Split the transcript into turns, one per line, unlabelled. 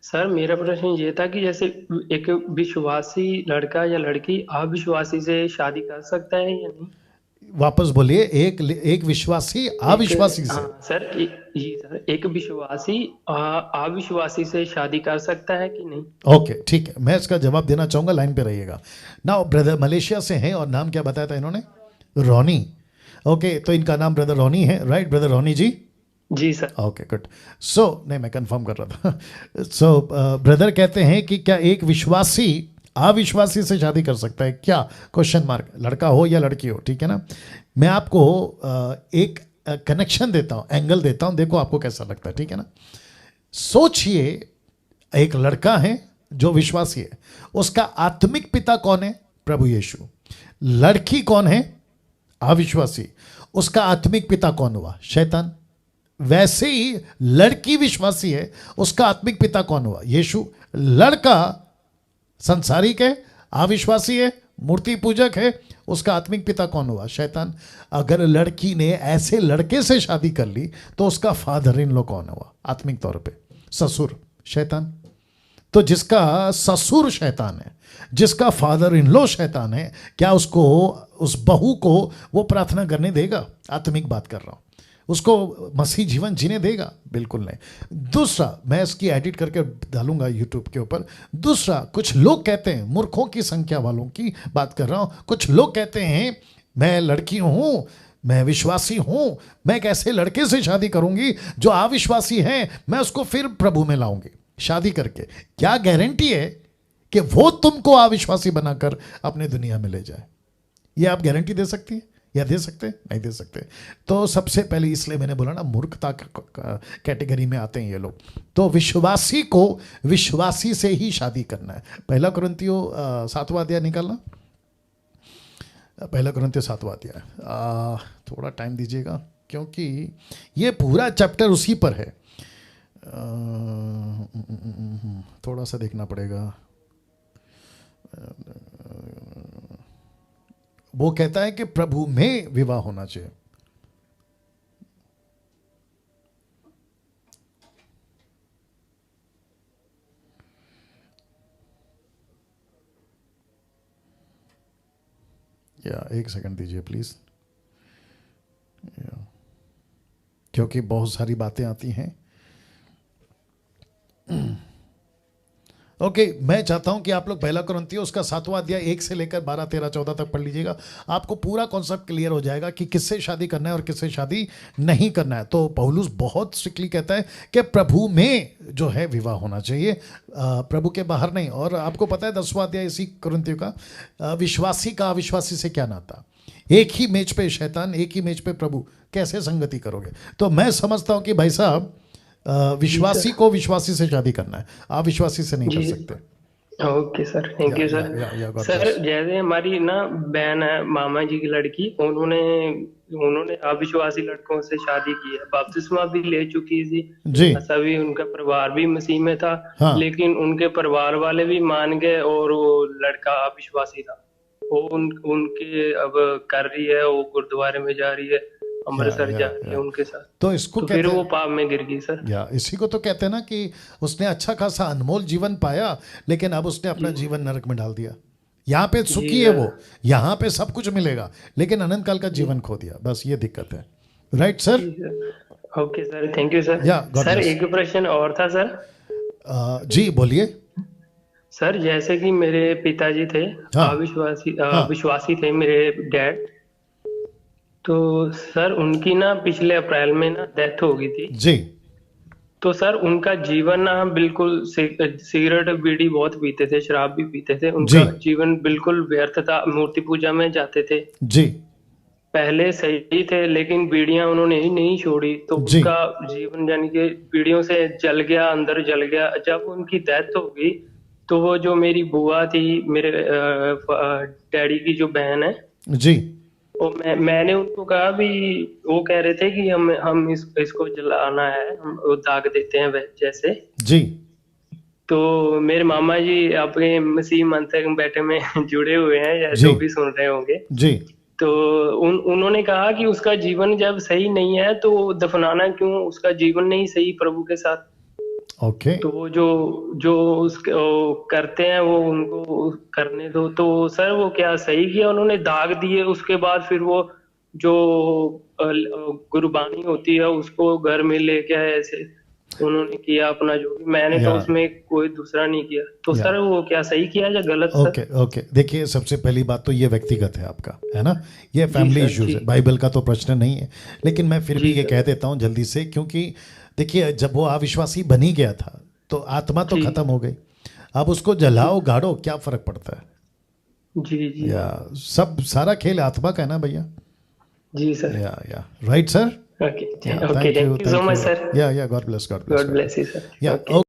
Sir मेरा प्रश्न ये था कि जैसे एक विश्वासी लड़का या लड़की अविश्वासी से शादी कर सकता है या नहीं?
वापस बोलिए, एक एक विश्वासी
एक,
अविश्वासी से।
हाँ सर, जी सर, एक विश्वासी अविश्वासी से शादी कर सकता है कि नहीं?
ओके ठीक है, मैं इसका जवाब देना चाहूंगा, लाइन पे रहिएगा। नाउ ब्रदर मलेशिया से हैं और नाम क्या बताया था इन्होंने? रोनी। ओके, तो इनका नाम ब्रदर रोनी है, राइट ब्रदर रोनी जी?
जी सर।
Okay good. सो नहीं, मैं कंफर्म कर रहा था। सो ब्रदर कहते हैं कि क्या एक विश्वासी अविश्वासी से शादी कर सकता है क्या? क्वेश्चन मार्क, लड़का हो या लड़की हो, ठीक है ना। मैं आपको एक कनेक्शन देता हूँ, एंगल देता हूँ, देखो आपको कैसा लगता है, ठीक है ना। सोचिए, एक लड़का है जो विश्वासी है, उसका आत्मिक पिता कौन है? प्रभु यीशु। लड़की कौन है? अविश्वासी। उसका आत्मिक पिता कौन हुआ? शैतान। वैसे ही लड़की विश्वासी है, उसका आत्मिक पिता कौन हुआ? यीशु। लड़का संसारिक है, अविश्वासी है, मूर्ति पूजक है, उसका आत्मिक पिता कौन हुआ? शैतान। अगर लड़की ने ऐसे लड़के से शादी कर ली तो उसका फादर इन लॉ कौन हुआ आत्मिक तौर पे? ससुर। शैतान। तो जिसका ससुर शैतान है, जिसका फादर इन लॉ शैतान है, क्या उसको, उस बहू को वो प्रार्थना करने देगा? आत्मिक बात कर रहा हूं। उसको मसीह जीवन जीने देगा? बिल्कुल नहीं। दूसरा, मैं इसकी एडिट करके डालूंगा यूट्यूब के ऊपर। दूसरा, कुछ लोग कहते हैं, मूर्खों की संख्या वालों की बात कर रहा हूं, कुछ लोग कहते हैं मैं लड़की हूं, मैं विश्वासी हूं, मैं कैसे लड़के से शादी करूंगी जो अविश्वासी है, मैं उसको फिर प्रभु में लाऊंगी शादी करके। क्या गारंटी है कि वो तुमको अविश्वासी बनाकर अपने दुनिया में ले जाए? ये आप गारंटी दे सकती है या दे सकते? नहीं दे सकते। तो सबसे पहले इसलिए मैंने बोला ना, मूर्खता कैटेगरी में आते हैं ये लोग। तो विश्वासी को विश्वासी से ही शादी करना है। पहला कुरिन्थियों 7वां अध्याय निकालना, पहला कुरिन्थियों 7वां अध्याय। थोड़ा टाइम दीजिएगा क्योंकि ये पूरा चैप्टर उसी पर है। थोड़ा सा देखना पड़ेगा। वो कहता है कि प्रभु में विवाह होना चाहिए। या एक सेकंड दीजिए प्लीज, क्योंकि बहुत सारी बातें आती हैं। ओके, मैं चाहता हूं कि आप लोग पहला कुरिन्थियों उसका 7वां अध्याय 1 से लेकर 12, 13, 14 तक पढ़ लीजिएगा। आपको पूरा कॉन्सेप्ट क्लियर हो जाएगा कि किससे शादी करना है और किससे शादी नहीं करना है। तो पौलुस बहुत स्ट्रिक्टली कहता है कि प्रभु में जो है विवाह होना चाहिए, प्रभु के बाहर नहीं। और आपको पता है 10वां अध्याय इसी कुरिन्थियों का, विश्वासी का अविश्वासी से क्या नाता? एक ही मेज पे शैतान, एक ही मेज पे प्रभु, कैसे संगति करोगे? तो मैं समझता हूं कि भाई साहब,
जी
विश्वासी
सर।
को विश्वासी से शादी करना है, अविश्वासी से नहीं कर
जी।
सकते।
Okay sir, thank you sir.
या गॉड
सर
ब्लेस।
जैसे हमारी ना बहन है, मामा जी की लड़की, उन्होंने उन्होंने अविश्वासी लड़कों से शादी की है, बपतिस्मा भी ले चुकी थी,
जी।
सभी, उनका परिवार भी मसीह में था।
हाँ।
लेकिन उनके परिवार वाले भी मान गए और वो लड़का अविश्वासी था। वो उनके अब कर रही है, वो गुरुद्वारे में जा रही है, अमृतसर जा रही है
या
उनके साथ।
तो इसको
तो फिर
कहते
वो
हैं,
पाप में गिर गई सर।
या इसी को तो कहते हैं ना कि उसने अच्छा खासा अनमोल जीवन पाया, लेकिन अब उसने अपना
जी।
जीवन नरक में डाल दिया। यहाँ पे
जी
सुखी है
सर।
वो, यहाँ पे सब कुछ मिलेगा, लेकिन अनंत काल का
जी।
जीवन खो दिया, बस ये दिक्कत है। Right sir?
जी sir. Okay sir, thank you sir.
या गॉड
सर
ब्लेस।
एक प्रश्न और था सर।
जी बोलिए।
सर जैसे कि मेरे पिताजी थे,
हाँ। हाँ।
विश्वासी थे मेरे डैड। तो सर उनकी ना पिछले अप्रैल में ना डेथ हो गई थी।
जी।
तो सर उनका जीवन ना बिल्कुल सिगरेट बीड़ी बहुत पीते थे, शराब भी पीते थे,
जी।
उनका जीवन बिल्कुल व्यर्थ था, मूर्ति पूजा में जाते थे।
जी।
पहले सही थे लेकिन बीड़ियां उन्होंने ही नहीं छोड़ी, तो
जी।
उनका जीवन यानी कि बीड़ियों से जल गया, अंदर जल गया। जब उनकी डेथ हो गई तो वो जो मेरी बुआ थी, मेरे डैडी की जो बहन है,
जी।
वो मैंने उनको कहा भी, वो कह रहे थे कि हम इसको जलाना है, हम वो दाग देते हैं जैसे।
जी।
तो मेरे मामा जी अपने मसीह मंत्र बैठे में जुड़े हुए हैं, या
जी।
जो भी सुन रहे होंगे।
जी।
तो उन्होंने कहा कि उसका जीवन जब सही नहीं है तो दफनाना क्यों, उसका जीवन नहीं सही प्रभु के साथ।
ओके।
तो वो जो जो उसके वो करते हैं वो उनको करने दो। तो सर वो क्या सही किया उन्होंने, दाग दिए उसके बाद फिर वो जो गुरबानी होती है उसको घर में लेके आए, ऐसे उन्होंने किया अपना जो भी, मैंने तो
या
उसमें कोई दूसरा नहीं किया। तो
या
सर वो क्या सही किया या गलत सर?
ओके ओके, देखिए सबसे पहली बात तो ये व्यक्तिगत है आपका, है ना, ये
जी
फैमिली
सर।
इश्यूज
जी
है, बाइबल का तो प्रश्न नहीं है। लेकिन मैं फिर भी
जी
ये
सर।
कह देता हूँ जल्दी से, क्योंकि देखिए जब वो अविश्वासी बनी गया था तो आत्मा तो
जी
खत्म हो गई। अब उसको
जी
जलाओ गाड़ो क्या फर्क पड़ता
जी
है?
जी
या सब सारा खेल आत्मा का है ना भैया।
जी sir.
Yeah right sir.
Okay
yeah
okay,
thank you
thank you so
thank
much
you.
Sir.
या God bless
God
God
bless you sir.
Bless. Yeah
okay.